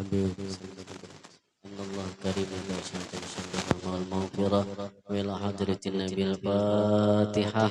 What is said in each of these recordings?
حبيب إن الله كريم لا شرط شرط والمغفرة وإلى حضرة النبي الفاتحة.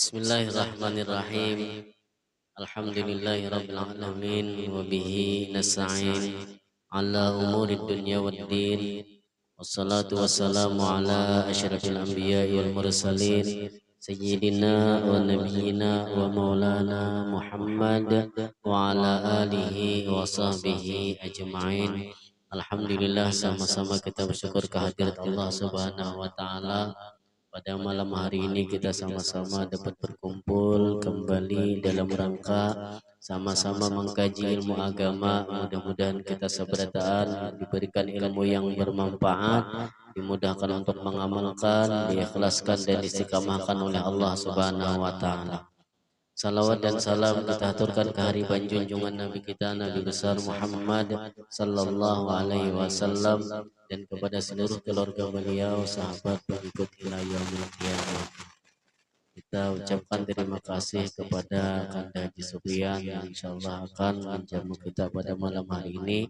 Bismillahirrahmanirrahim. Alhamdulillahi rabbil alamin wa bihi nasta'in ala umuri dunya waddin. Wassalatu wassalamu ala asyrafil anbiya'i wal mursalin sayyidina wa nabiyyina wa maulana Muhammad wa ala alihi wa sahbihi ajma'in. Alhamdulillah, sama-sama kita bersyukur kehadirat Allah Subhanahu wa taala. Pada malam hari ini kita sama-sama dapat berkumpul kembali dalam rangka sama-sama mengkaji ilmu agama. Mudah-mudahan kita seberataan diberikan ilmu yang bermanfaat, dimudahkan untuk mengamalkan, diikhlaskan dan istiqamahkan oleh Allah Subhanahu wa taala. Salawat dan salam kita aturkan ke hariban junjungan Nabi kita, Nabi besar Muhammad sallallahu alaihi wasallam, dan kepada seluruh keluarga beliau, sahabat, pengikut ila yaumil qiyamah. Kita ucapkan terima kasih kepada Kanda Haji Supriyan yang insyaallah akan menjamu kita pada malam hari ini,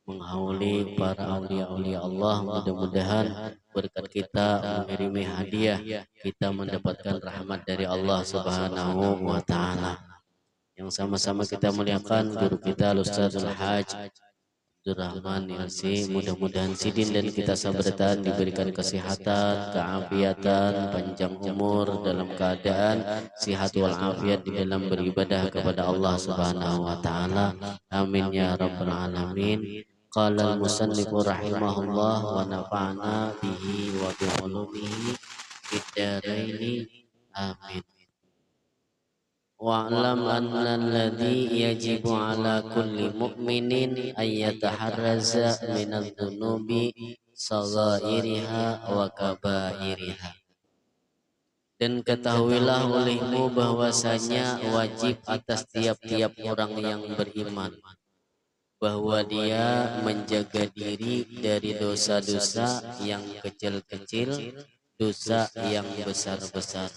menghauli para aulia-aulia Allah. Mudah-mudahan berkat kita mengirimi hadiah, kita mendapatkan rahmat dari Allah Subhanahu wa taala. Yang sama-sama kita muliakan guru kita Ustadzul Hajj Abdurrahman Ilsi. Mudah-mudahan sidin dan kita sabratan diberikan kesehatan, keafiatan, panjang umur dalam keadaan sihat wal afiat di dalam beribadah kepada Allah Subhanahu wa taala. Amin ya rabbal alamin. Qala al-musannifu rahimahullah wa nafa'ana bihi wa bi ulumihi fid dharaini. Amin. Wa'lam anna alladhi yajibu ala kulli mu'minin an yataharraza minadh dhunubi saghairiha wa kabairiha. Dan ketahuilah olehmu bahwasanya wajib atas tiap-tiap orang yang beriman bahwa dia menjaga diri dari dosa-dosa yang kecil-kecil, dosa yang besar-besar.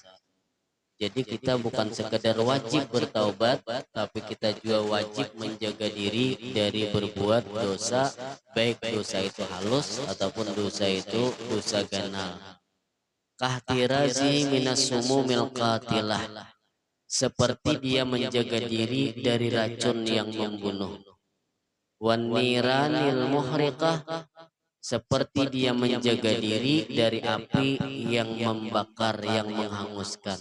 Jadi kita bukan sekedar wajib bertaubat, tapi kita juga wajib menjaga diri dari berbuat dosa, baik dosa itu halus ataupun dosa itu dosa ganal. Kahtirazi minas sumumil qatilah, seperti dia menjaga diri dari racun yang membunuh. Wan niranil muhriqah, seperti dia menjaga diri dari api yang membakar, yang menghanguskan.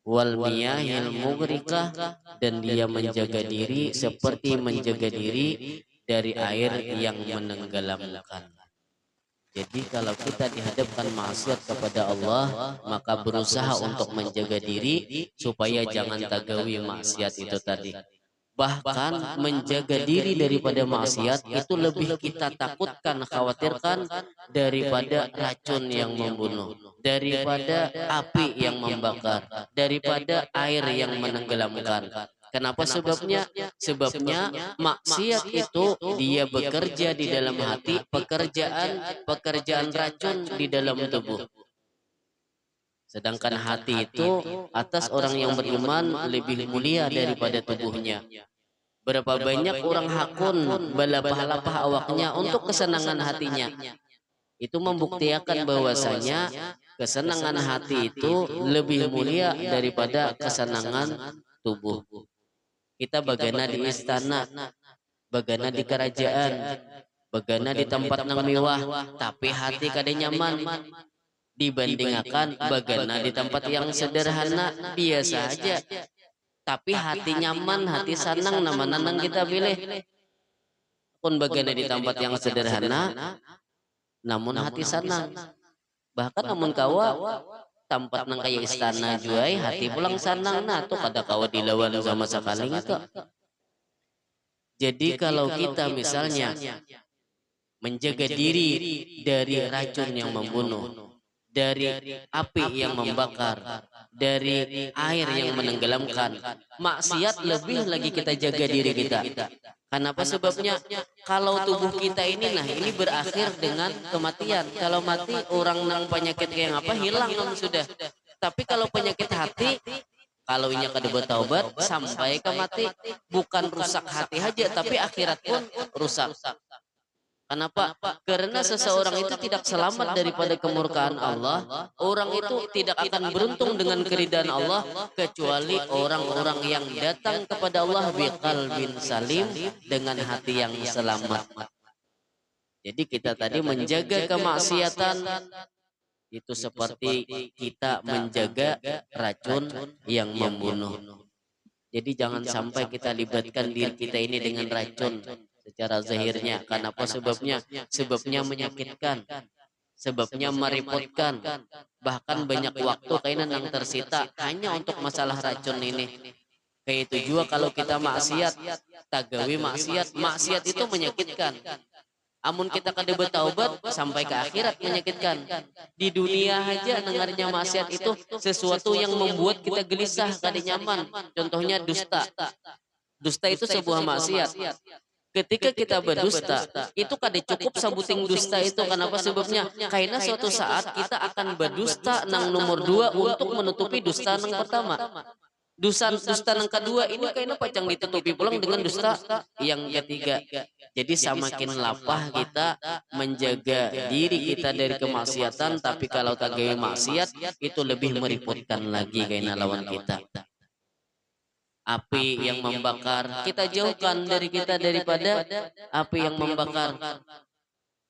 Wal miyahil mughrikah, dan dia menjaga diri seperti menjaga diri dari air yang menenggelamkan. Jadi kalau kita dihadapkan maksiat kepada Allah, maka berusaha untuk menjaga diri supaya jangan tagawi maksiat itu tadi. Bahkan menjaga diri daripada maksiat itu lebih kita takutkan, khawatirkan daripada racun yang membunuh, daripada api yang membakar, daripada air yang menenggelamkan. Kenapa sebabnya? Sebabnya maksiat itu dia bekerja di dalam hati, pekerjaan racun di dalam tubuh. Sedangkan hati itu atas orang yang beriman lebih mulia daripada tubuhnya. Berapa banyak orang hakun balapah-lapah awaknya untuk kesenangan hatinya. Itu membuktikan bahwasanya kesenangan hati itu lebih mulia daripada kesenangan tubuh. Kita bagana di istana, bagana di kerajaan, bagana di tempat nang mewah, tapi hati kada nyaman. Dibandingkan bagana di tempat yang sederhana, biasa aja, tapi hati nyaman, hati senang, nama-nama kita pilih. Pun bagana di tempat yang sederhana, namun hati senang. Bahkan namun kawa tempat nang kaya istana juai, hati pulang senang, nah tuh kada kawa dilawan sama sekali itu. Jadi kalau kita misalnya menjaga diri dari racun yang membunuh, dari api yang membakar, dari air yang menenggelamkan. Maksiat lebih lagi kita jaga diri kita. Kenapa sebabnya? Kalau tubuh kita ini, nah ini berakhir dengan kematian. Kalau mati orang nang penyakit kayak apa hilang kan sudah. Tapi kalau penyakit hati, kalau inya kada bertaubat sampai ke mati, bukan rusak hati aja, tapi akhirat pun rusak. Kenapa? Karena seseorang itu tidak selamat daripada kemurkaan Allah. Orang itu tidak akan beruntung dengan keridhaan Allah kecuali orang-orang yang datang kepada Allah biqalbin salim, dengan hati yang selamat. Jadi kita tadi menjaga kemaksiatan itu seperti kita menjaga racun yang membunuh. Jadi jangan sampai kita libatkan diri kita ini dengan racun secara zahirnya. Karena apa sebabnya? Sebabnya menyakitkan, sebabnya merepotkan. Bahkan banyak waktu kainan yang tersita hanya untuk masalah racun ini. Kayak itu juga kalau kita maksiat, tagawi maksiat, maksiat itu menyakitkan. Amun kita kada bertaubat sampai ke akhirat menyakitkan. Di dunia aja dengarnya maksiat itu sesuatu yang membuat kita gelisah, kada nyaman. Contohnya dusta. Dusta itu sebuah maksiat. Ketika kita berdusta, itu kada cukup sabuting dusta itu. Kenapa sebabnya? Karena suatu saat kita akan berdusta nang nomor 2 untuk menutupi dusta nang pertama. Dusta nang kedua ini kayaknya pacang ditutupi pulang dengan dusta yang ketiga. Jadi semakin lapah kita menjaga diri kita dari kemaksiatan, tapi kalau tagawi maksiat itu lebih merepotkan lagi kayaknya lawan kita. Api yang membakar, kita jauhkan dari kita daripada api yang membakar.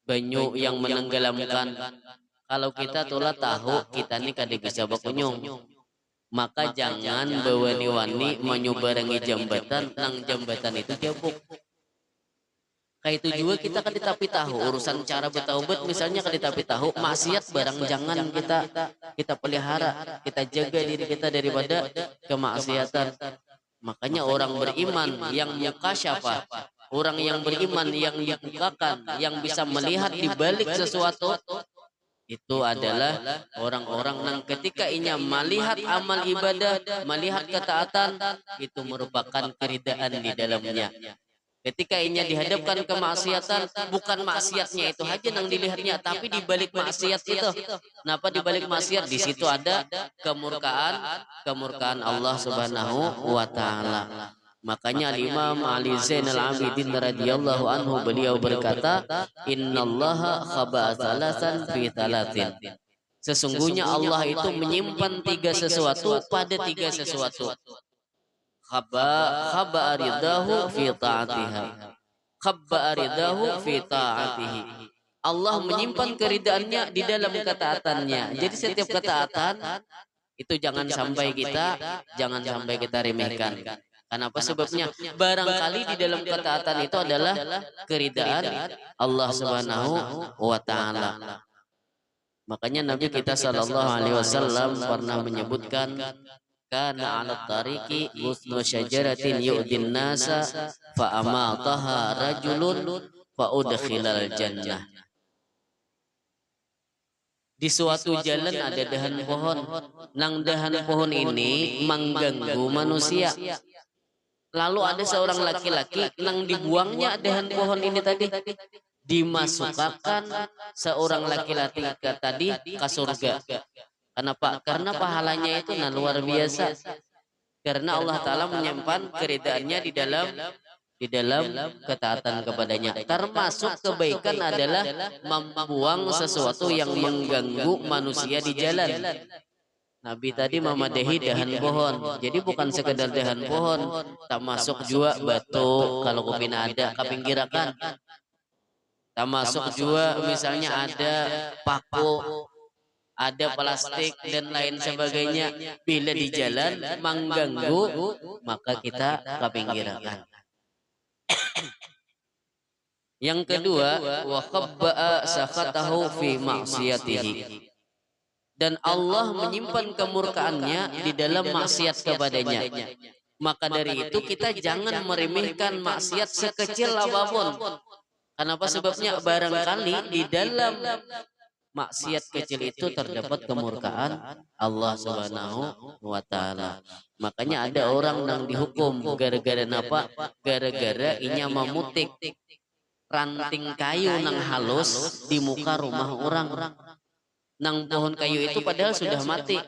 Banyu yang menenggelamkan. Kalau kita tulah tahu kita ini kada bisa bakunyung, maka jangan bawani-wani menyubarangi jambatan nang jambatan itu jabuk. Kayak itu juga kita kan tapi tahu urusan cara bertaubat misalnya kan tapi tahu maksiat barang jangan kita pelihara, kita jaga diri kita daripada kemaksiatan. Makanya orang beriman yang mukasyafah, orang yang beriman yang dibukakan, yang bisa melihat di balik sesuatu, itu adalah orang-orang yang ketika inya melihat amal ibadah, melihat ketaatan, itu merupakan keridaan di dalamnya. Ketika inya dihadapkan ke maksiatan, bukan maksiatnya itu aja yang dilihatnya, tapi di balik maksiat itu. Kenapa di balik maksiat? Di situ ada kemurkaan Allah Subhanahu wa taala. Makanya Imam Ali Zainal Abidin radhiyallahu anhu beliau berkata, "Innallaha khaba'a thalathan fi thalathin." Sesungguhnya Allah itu menyimpan 3 sesuatu pada 3 sesuatu. Khabba aridahu fi ta'atiha. Khabba aridahu fi ta'atihi. Allah menyimpan keridaannya di dalam ketaatannya. Jadi setiap ketaatan itu jangan sampai kita remehkan. Kenapa sebabnya? Barangkali di dalam ketaatan itu adalah keridaan Allah Subhanahu wa taala. Makanya Nabi kita sallallahu alaihi wasallam pernah menyebutkan, kana 'ala tariqi husnu syajaratin yu'din nasa fa amataha rajulun fa udkhilal jannah. Di suatu jalan ada dahan pohon. Nang dahan pohon ini mengganggu manusia. Lalu ada seorang laki-laki nang dibuangnya dahan pohon ini tadi. Dimasukkan seorang laki-laki tadi ke surga. Kenapa? Karena pahalanya itu luar biasa. Karena Allah Ta'ala menyimpan keridaannya di dalam ketaatan kepadanya. Termasuk kebaikan adalah membuang sesuatu yang mengganggu manusia di jalan. Nabi tadi memadahi dahan pohon. Jadi bukan sekedar dahan pohon, termasuk juga batu kalau kupina ada kapinggirakan. Termasuk juga misalnya ada paku, ada plastik dan lain sebagainya. Bila di jalan mengganggu, maka kita kapinggirakan. Yang kedua, wa khabba'a sakhatahu fi ma'siyatihi. Dan Allah menyimpan kemurkaannya di dalam maksiat kepadanya. Maka dari itu kita jangan meremehkan maksiat sekecil apapun. Kenapa sebabnya? Barangkali di dalam maksiat kecil itu terdapat kemurkaan Allah Subhanahu wa taala. Makanya ada orang yang dihukum gara-gara napa? Gara-gara inya memutik ranting kayu nang halus di muka rumah orang. Nang pohon kayu itu padahal sudah mati.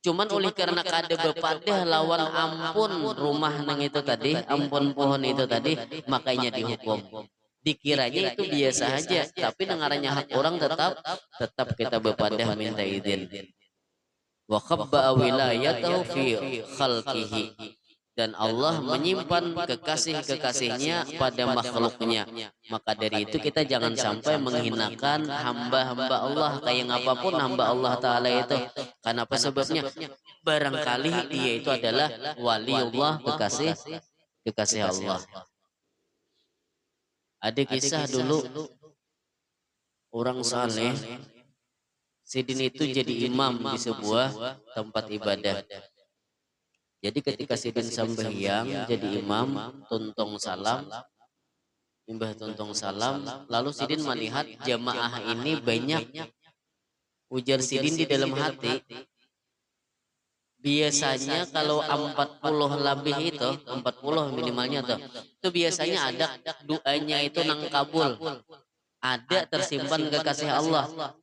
Cuman oleh karena kada bepadah lawan ampun rumah nang itu tadi, ampun pohon itu tadi, makanya dihukum. Dikiranya itu biasa aja, tapi dengarannya hak orang tetap kita bepadah minta izin. Wa khabba wilayatahu fi khalqihi, dan Allah menyimpan kekasih-kekasihnya pada makhluknya. Maka dari itu kita jangan sampai menghinakan hamba-hamba Allah kayak apapun hamba Allah Ta'ala itu. Karena apa sebabnya? Barangkali dia itu adalah waliullah, kekasih Allah. Ada kisah dulu orang saleh, Sidin itu jadi imam di sebuah tempat ibadah. Jadi ketika Sidin sembahyang jadi imam, tuntung salam, imbah tuntung salam, lalu Sidin melihat jamaah ini banyak. Ujar Sidin di dalam hati, biasanya kalau 40 lebih itu, 40 minimalnya tuh, itu biasanya ada doanya itu nang kabul, ada tersimpan kekasih Allah.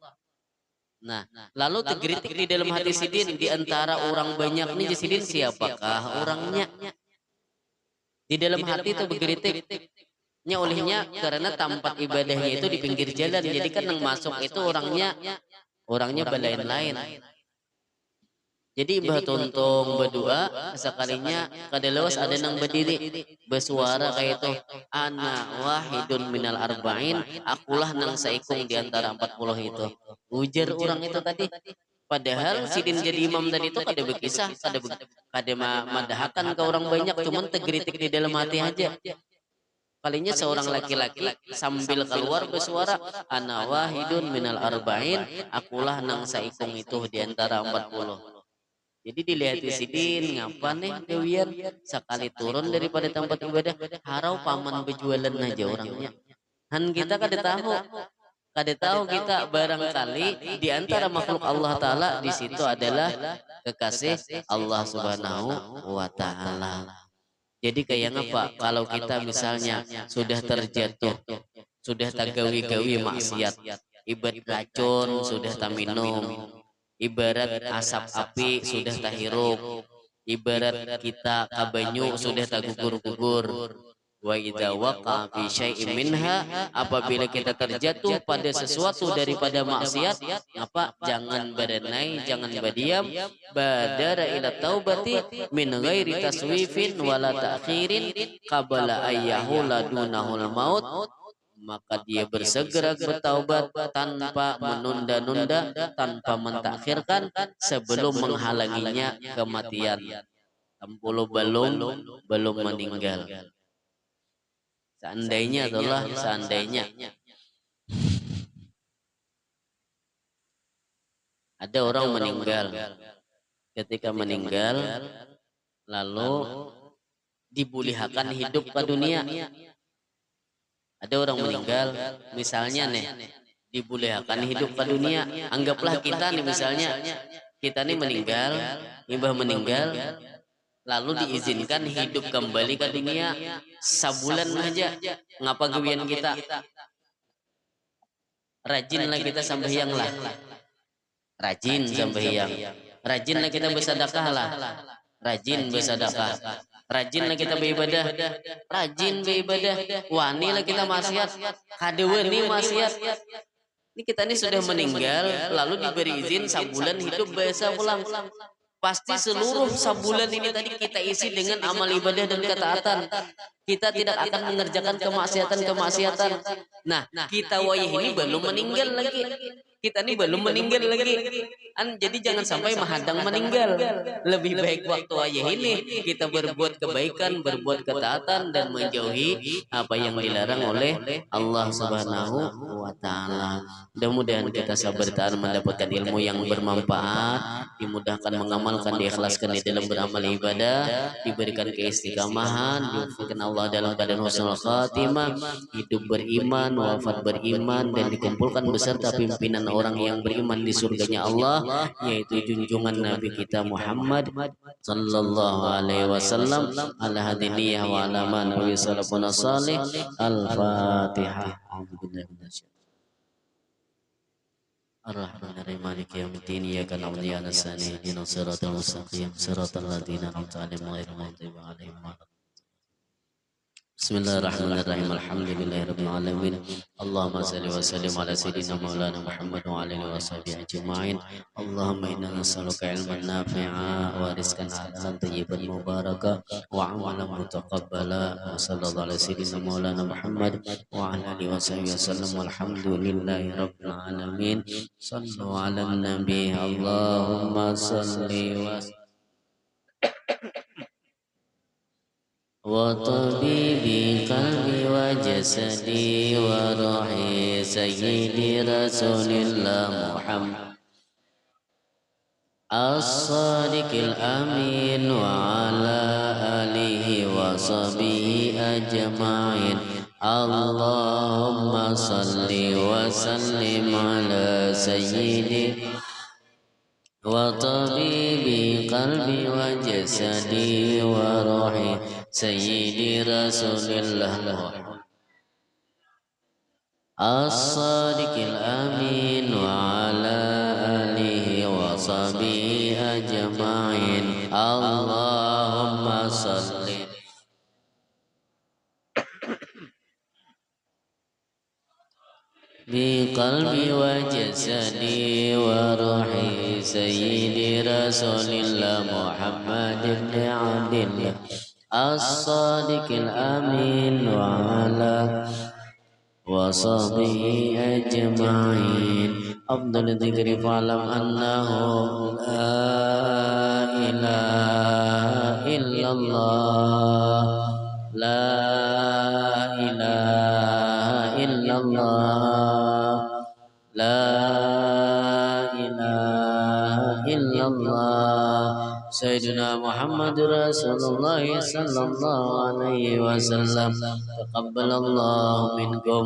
Nah, lalu tergeritik di dalam hati Sidin, di antara orang banyak ini Sidin siapakah orangnya? Di dalam hati itu bergeritik. Nya olehnya karena tempat ibadahnya itu di pinggir jalan, jadi kan yang masuk itu orangnya balain lain. Jadi mbah tuntung berdua sekalinya kadalawas ada nang berdiri bersuara kayak itu, ana wahidun minal arba'in, akulah nang saikung di antara 40 itu. Ujar orang itu tadi. Padahal Sidin jadi imam tadi itu kada berkisah, kada madahakan ke orang banyak, cuman tergeritik di dalam hati aja. Kalinya seorang laki-laki sambil keluar bersuara, ana wahidun minal arba'in, akulah nang saikung itu di antara 40. Jadi dilihat di Sidin, ngapa nih dewian sekali turun daripada tempat ibadah, harau paman berjualan aja orangnya. Han kita kada tahu kita barangkali di antara makhluk Allah Ta'ala di situ adalah kekasih Allah Subhanahu wa Ta'ala. Jadi kayak ngapa kalau kita misalnya sudah terjatuh, sudah tagawi-gawi maksiat, ibarat racun sudah tak minum, ibarat asap api sudah tak hirup, ibarat kita kabanyu sudah tak gugur-gugur. Wa idza waqa fi syai'in minha, apabila kita terjatuh pada sesuatu daripada maksiat, apa? Jangan berenai, jangan berdiam, badara ila taubati min ghairi taswifin wala ta'khirin qabla ayyahula dunahul maut, maka dia bersegera bertaubat tanpa menunda-nunda, tanpa mentakhirkan sebelum menghalanginya kematian. Tempulu belum meninggal. Seandainya adalah seandainya ada orang meninggal, ketika meninggal lalu dibulihakan hidup ke dunia. Ada orang meninggal, misalnya nih, dibulihakan hidup ke dunia. Anggaplah kita nih misalnya, kita nih meninggal, imbah meninggal, lalu diizinkan hidup kembali ke dunia sebulan aja. Ngapa gawian kita? Rajinlah kita sembahyang lah. Rajin sembahyang. Rajinlah kita bersedekah lah. Rajin bersedekah. Rajinlah kita beribadah. Rajin beribadah. Wanilah kita maksiat. Kadewani maksiat. Ini kita ini sudah meninggal, lalu diberi izin sebulan hidup biasa pulang. Pasti seluruh sebulan ini tadi kita isi dengan amal ibadah dan ketaatan. Kita tidak akan mengerjakan kemaksiatan. Nah, kita wayah ini belum meninggal lagi. Kita ini belum meninggal lagi. Jadi jangan sampai menghadang meninggal. Lebih baik waktu wayah ini kita berbuat kebaikan, berbuat ketaatan dan menjauhi apa yang dilarang oleh Allah Subhanahu wa wa taala. Mudah-mudahan kita sabar taat mendapatkan ilmu yang bermanfaat, dimudahkan mengamalkan, diikhlaskan di dalam beramal ibadah, diberikan keistiqamahan, diwafaqkan Allah dalam keadaan husnul khatimah, hidup beriman, wafat beriman, dan dikumpulkan beserta pimpinan orang yang beriman di surganya Allah, yaitu junjungan Nabi kita Muhammad sallallahu alaihi wasallam. Ala hadiniyah wa ala ma nabi salafuna salih. Al-Fatihah. Ar-Rahmanir-Rahim Maliki yaumiddin. Iyyaka na'budu wa iyyaka nasta'in. Ihdinas siratal mustaqim. Siratal ladzina an'amta 'alaihim ghairil maghdubi 'alaihim waladdallin. Bismillahirrahmanirrahim. Alhamdulillahirabbil alamin. Allahumma shalli wa sallim ala sayyidina maulana Muhammad wa ala alihi washabihi ajmain. Allahumma inna nas'aluka ilman nafi'a wa rizqan halalan thayyiban mubaraka wa amalan mutaqabbala. Wa sallallahu ala sayyidina maulana Muhammad wa ala alihi washabihi wasallam. Walhamdulillahirabbil alamin. Sallu ala nabi. Allahumma shalli wa وطبيب قلبي وجسدي وروحي سيدي رسول الله محمد الصادق الأمين وعلى آله وصحبه أجمعين. اللهم صل وسلم على سيدي وطبيب قلبي وجسدي وروحي سيدي رسول الله الصادق الأمين وعلى آله وصحبه أجمعين. اللهم صل بقلبي وجسدي وروحي سيدي رسول الله محمد بن عبد الله الصادق الأمين وعلى وصحبه أجمعين. أفضل الذكر فاعلم أنه لا إله إلا الله. لا إله إلا الله. لا إله إلا الله. سيدنا محمد رسول الله صلى الله عليه وسلم. تقبل الله منكم